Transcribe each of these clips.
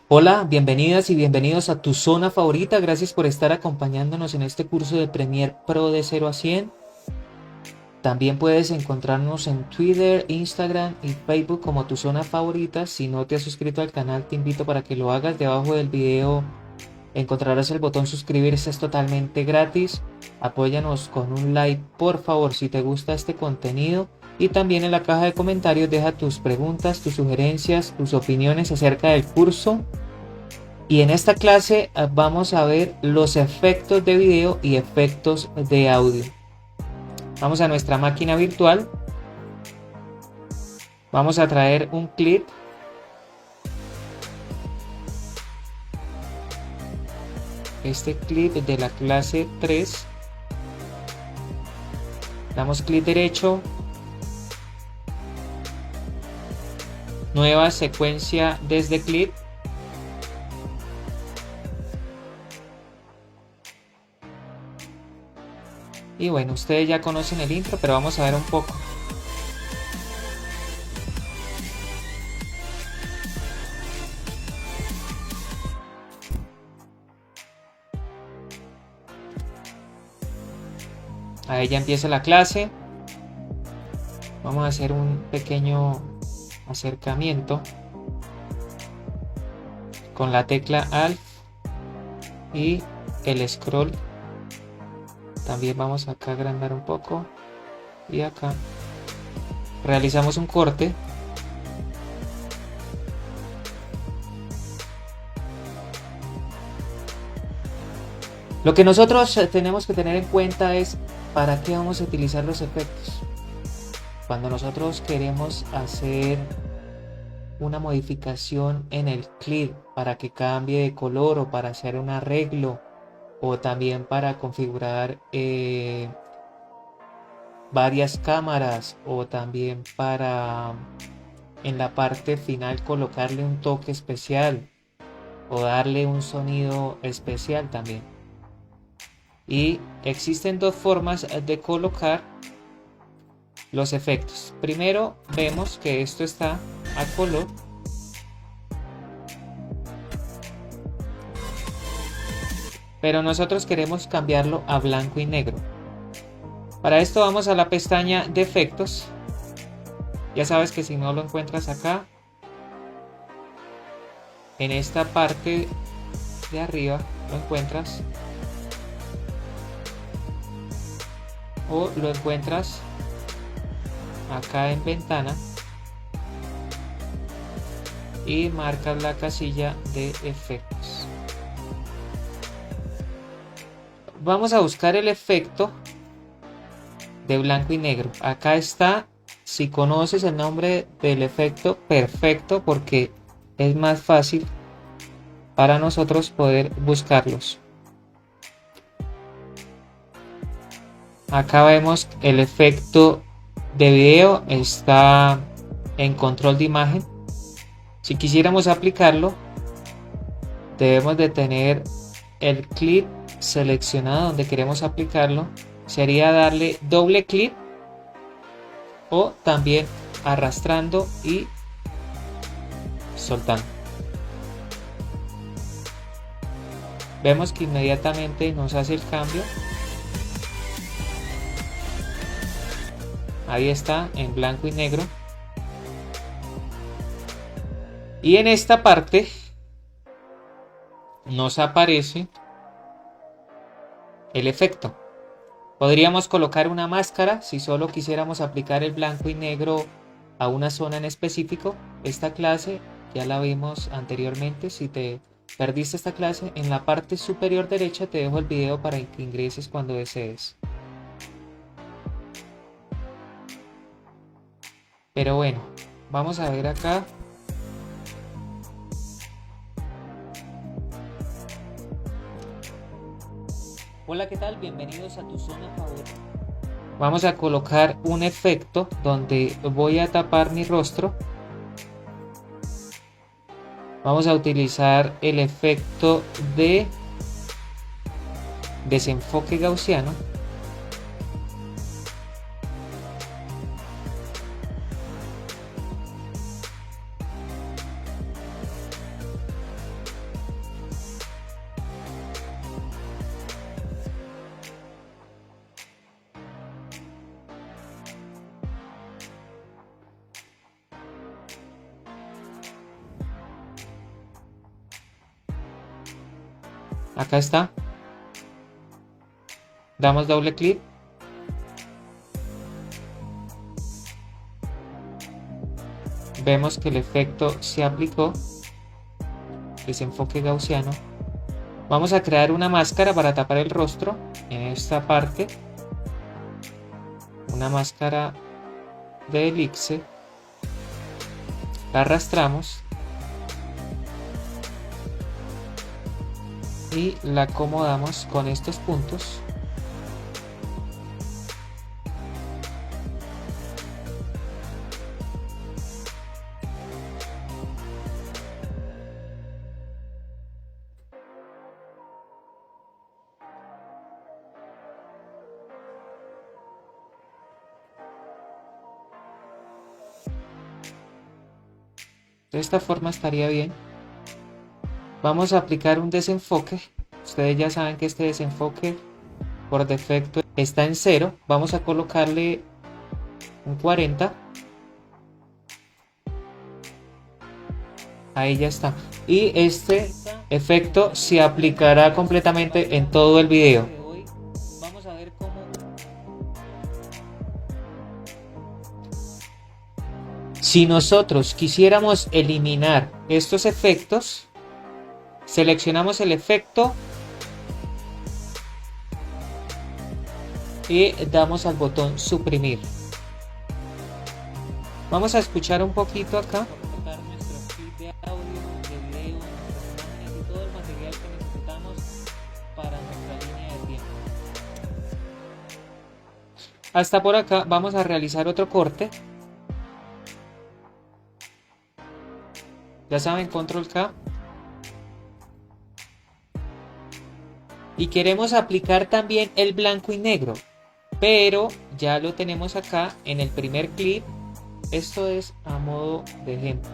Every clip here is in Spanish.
Hola, bienvenidas y bienvenidos a tu zona favorita. Gracias por estar acompañándonos en este curso de Premiere Pro de 0 a 100. También puedes encontrarnos en Twitter, Instagram y Facebook como tu zona favorita. Si no te has suscrito al canal, te invito para que lo hagas. Debajo del video encontrarás el botón suscribirse, es totalmente gratis. Apóyanos con un like, por favor, si te gusta este contenido. Y también en la caja de comentarios deja tus preguntas, tus sugerencias, tus opiniones acerca del curso. Y en esta clase vamos a ver los efectos de video y efectos de audio. Vamos a nuestra máquina virtual. Vamos a traer un clip. Este clip de la clase 3. Damos clic derecho. Nueva secuencia desde clip. Y bueno, ustedes ya conocen el intro, pero vamos a ver un poco. Ahí ya empieza la clase. Vamos a hacer un pequeño acercamiento con la tecla Alt y el scroll. También vamos acá a agrandar un poco y acá realizamos un corte. Lo que nosotros tenemos que tener en cuenta es para qué vamos a utilizar los efectos. Cuando nosotros queremos hacer una modificación en el clip para que cambie de color o para hacer un arreglo o también para configurar varias cámaras o también para en la parte final colocarle un toque especial o darle un sonido especial también. Y existen dos formas de colocar los efectos. Primero vemos que esto está a color. Pero nosotros queremos cambiarlo a blanco y negro. Para esto vamos a la pestaña de efectos. Ya sabes que si no lo encuentras acá, en esta parte de arriba lo encuentras. O lo encuentras acá en ventana. Y marcas la casilla de efectos. Vamos a buscar el efecto de blanco y negro. Acá está. Si conoces el nombre del efecto, perfecto, porque es más fácil para nosotros poder buscarlos. Acá vemos el efecto de video, está en control de imagen. Si quisiéramos aplicarlo, debemos de tener el clip seleccionado donde queremos aplicarlo. Sería darle doble clic o también arrastrando y soltando. Vemos que inmediatamente nos hace el cambio. Ahí está en blanco y negro. Y en esta parte nos aparece el efecto. Podríamos colocar una máscara si solo quisiéramos aplicar el blanco y negro a una zona en específico. Esta clase ya la vimos anteriormente. Si te perdiste esta clase, en la parte superior derecha te dejo el video para que ingreses cuando desees. Pero bueno, vamos a ver acá. Hola, ¿qué tal? Bienvenidos a tu zona favorita. Vamos a colocar un efecto donde voy a tapar mi rostro. Vamos a utilizar el efecto de desenfoque gaussiano. Acá está. Damos doble clic. Vemos que el efecto se aplicó. Desenfoque gaussiano. Vamos a crear una máscara para tapar el rostro en esta parte. Una máscara de elixir. La arrastramos y la acomodamos con estos puntos. De esta forma estaría bien. Vamos a aplicar un desenfoque. Ustedes ya saben que este desenfoque por defecto está en 0. Vamos a colocarle un 40. Ahí ya está. Y este efecto se aplicará completamente en todo el video. Vamos a ver cómo. Si nosotros quisiéramos eliminar estos efectos, seleccionamos el efecto y damos al botón suprimir. Vamos a escuchar un poquito acá. Nuestro clip de audio, de video, nuestras imágenes y todo el material que necesitamos para nuestra línea de tiempo. Hasta por acá vamos a realizar otro corte. Ya saben, control K. Y queremos aplicar también el blanco y negro, pero ya lo tenemos acá en el primer clip. Esto es a modo de ejemplo.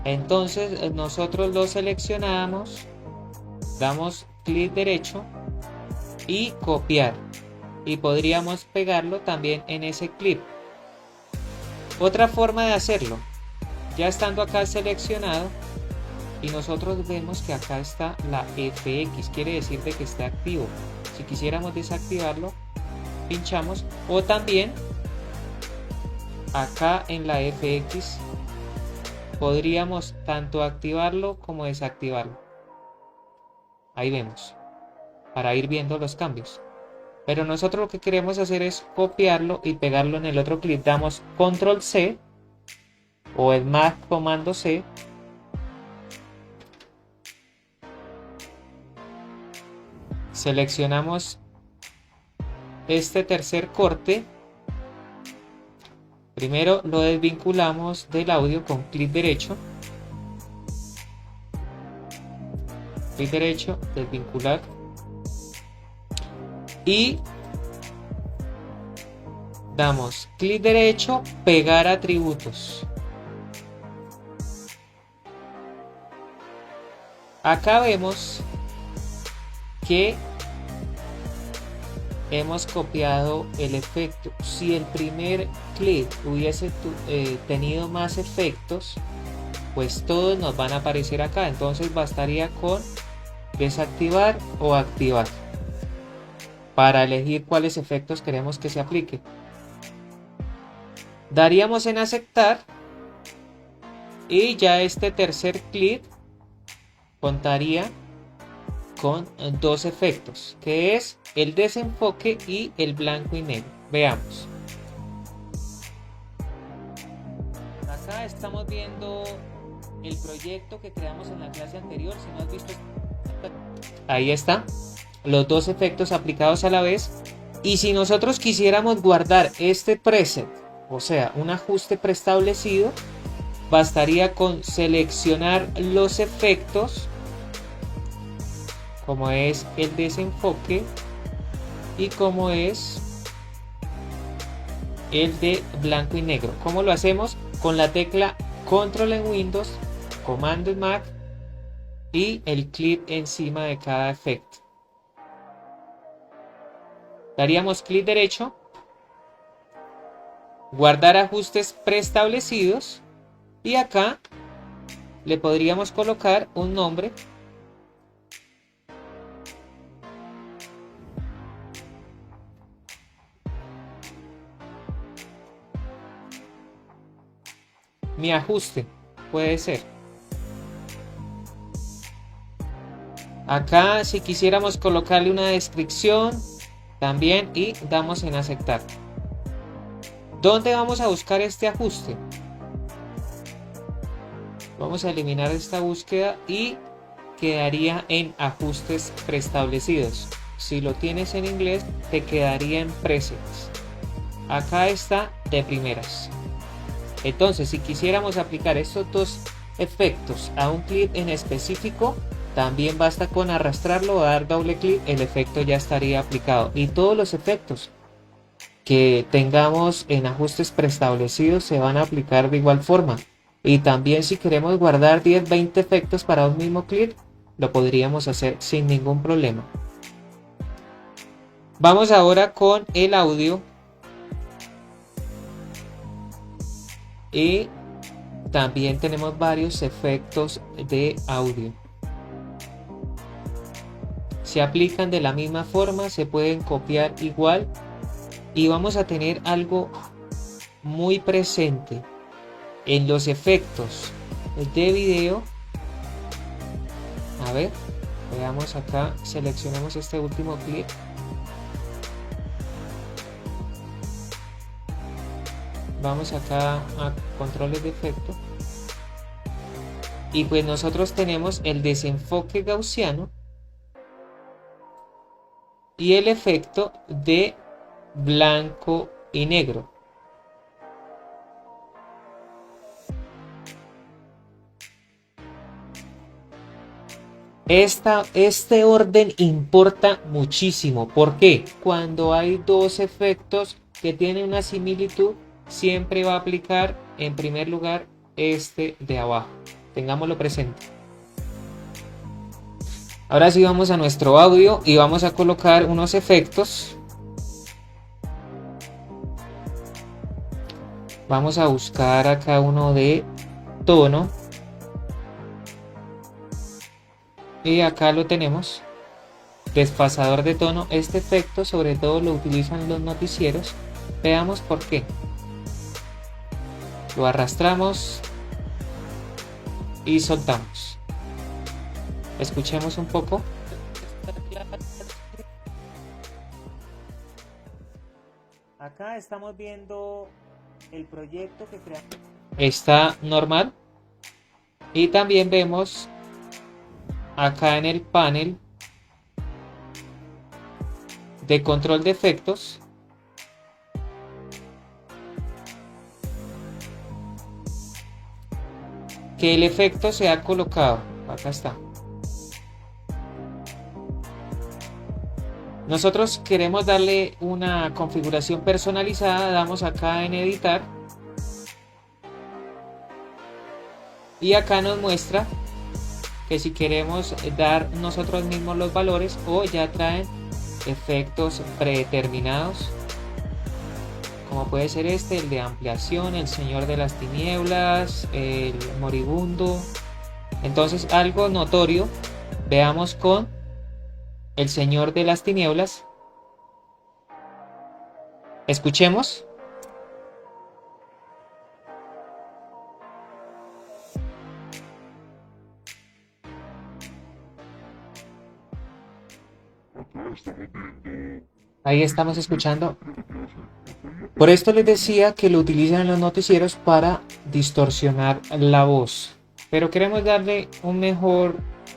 Entonces nosotros lo seleccionamos, damos clic derecho y copiar, y podríamos pegarlo también en ese clip. Otra forma de hacerlo, ya estando acá seleccionado, y nosotros vemos que acá está la FX, quiere decir de que está activo. Si quisiéramos desactivarlo, pinchamos, o también acá en la FX podríamos tanto activarlo como desactivarlo. Ahí vemos, para ir viendo los cambios. Pero nosotros lo que queremos hacer es copiarlo y pegarlo en el otro clip. Damos control C o el más comando C. Seleccionamos este tercer corte. Primero lo desvinculamos del audio con clic derecho. Clic derecho, desvincular. Y damos clic derecho, pegar atributos. Acá vemos que hemos copiado el efecto. Si el primer clip hubiese tenido más efectos, pues todos nos van a aparecer acá. Entonces bastaría con desactivar o activar para elegir cuáles efectos queremos que se aplique. Daríamos en aceptar y ya este tercer clip contaría con dos efectos, que es el desenfoque y el blanco y negro. Veamos. Acá estamos viendo el proyecto que creamos en la clase anterior. Si no has visto, ahí está, los dos efectos aplicados a la vez. Y si nosotros quisiéramos guardar este preset, o sea, un ajuste preestablecido, bastaría con seleccionar los efectos, como es el desenfoque y como es el de blanco y negro. ¿Cómo lo hacemos? Con la tecla control en Windows, comando en Mac y el clic encima de cada efecto. Daríamos clic derecho, guardar ajustes preestablecidos, y acá le podríamos colocar un nombre. Mi ajuste, puede ser. Acá si quisiéramos colocarle una descripción también y damos en aceptar. ¿Dónde vamos a buscar este ajuste? Vamos a eliminar esta búsqueda y quedaría en ajustes preestablecidos. Si lo tienes en inglés te quedaría en presets. Acá está de primeras. Entonces si quisiéramos aplicar estos dos efectos a un clip en específico, también basta con arrastrarlo o dar doble clic, el efecto ya estaría aplicado. Y todos los efectos que tengamos en ajustes preestablecidos se van a aplicar de igual forma. Y también si queremos guardar 10-20 efectos para un mismo clip, lo podríamos hacer sin ningún problema. Vamos ahora con el audio. Y también tenemos varios efectos de audio. Se aplican de la misma forma, se pueden copiar igual. Y vamos a tener algo muy presente en los efectos de video. A ver, veamos acá, seleccionamos este último clip. Vamos acá a controles de efecto. Y pues nosotros tenemos el desenfoque gaussiano y el efecto de blanco y negro. Este orden importa muchísimo. ¿Por qué? Cuando hay dos efectos que tienen una similitud, siempre va a aplicar en primer lugar este de abajo. Tengámoslo presente. Ahora sí vamos a nuestro audio y vamos a colocar unos efectos. Vamos a buscar acá uno de tono. Y acá lo tenemos. Desfasador de tono. Este efecto sobre todo lo utilizan los noticieros. Veamos por qué. Lo arrastramos y soltamos. Escuchemos un poco. Acá estamos viendo el proyecto que creamos. Está normal. Y también vemos acá en el panel de control de efectos que el efecto se ha colocado. Acá está. Nosotros queremos darle una configuración personalizada. Damos acá en editar y acá nos muestra que si queremos dar nosotros mismos los valores o ya traen efectos predeterminados, como puede ser este, el de ampliación, el señor de las tinieblas, el moribundo. Entonces algo notorio, veamos con el señor de las tinieblas. Escuchemos. Ahí estamos escuchando. Por esto les decía que lo utilizan en los noticieros para distorsionar la voz, pero queremos darle un mejor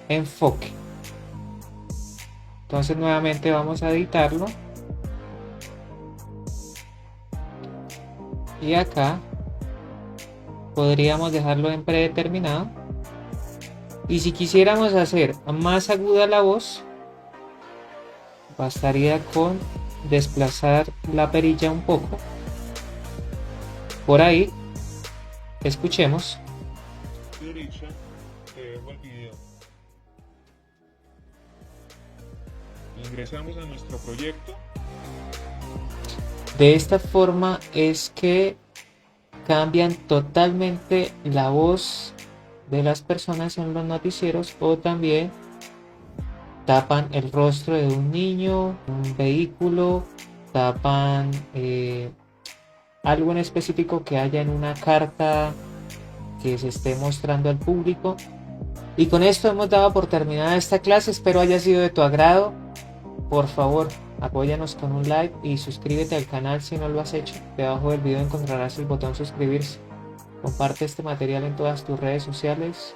enfoque. Entonces nuevamente vamos a editarlo y acá podríamos dejarlo en predeterminado. Y si quisiéramos hacer más aguda la voz, bastaría con desplazar la perilla un poco. Por ahí, escuchemos. Derecha, te dejo el video. Ingresamos a nuestro proyecto. De esta forma es que cambian totalmente la voz de las personas en los noticieros, o también tapan el rostro de un niño, un vehículo, tapan algo en específico que haya en una carta que se esté mostrando al público. Y con esto hemos dado por terminada esta clase. Espero haya sido de tu agrado. Por favor, apóyanos con un like y suscríbete al canal si no lo has hecho. Debajo del video encontrarás el botón suscribirse. Comparte este material en todas tus redes sociales,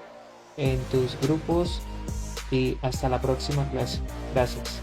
en tus grupos, y hasta la próxima clase. Gracias.